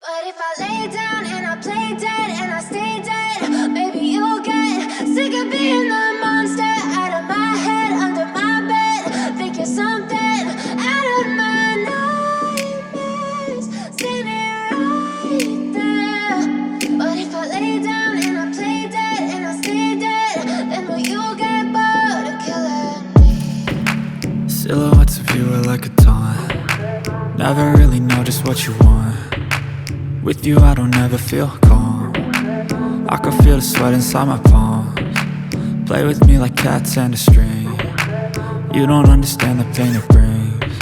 But if I lay down and I play dead and I stay dead, maybe you'll get sick of being the monster out of my head, under my bed, thinking something out of my nightmares, standing right there. But if I lay down and I play dead and I stay dead, then will you get bored of killing me? Silhouettes of you are like a taunt. Never really know just what you want. With you I don't ever feel calm. I can feel the sweat inside my palms. Play with me like cats and a string. You don't understand the pain it brings.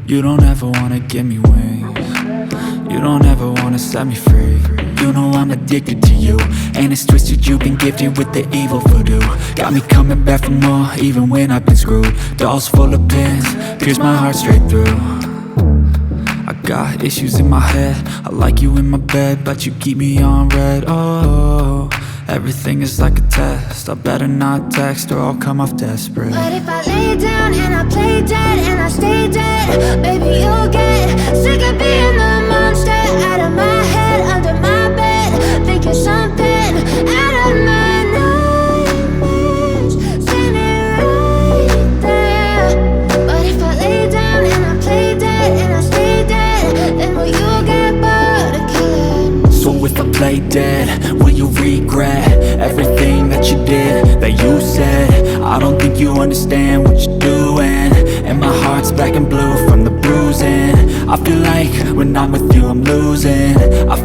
You don't ever wanna give me wings. You don't ever wanna set me free. You know I'm addicted to you, and it's twisted, you've been gifted with the evil voodoo. Got me coming back for more, even when I've been screwed. Dolls full of pins, pierce my heart straight through. I got issues in my head, I like you in my bed, but you keep me on red. Oh, everything is like a test, I better not text or I'll come off desperate. But if I lay down and I play dead and I stay dead, baby you'll get sick of being the monster out of my head, under my bed, thinking something out of my nightmares, standing right there. But if I lay down and I play dead and I stay dead, then will you get bored of killing me? So if I play dead, will you regret everything that you did, that you said? I don't think you understand what you're doing, and my heart's black and blue from the bruising. I feel like when I'm with you I'm losing. I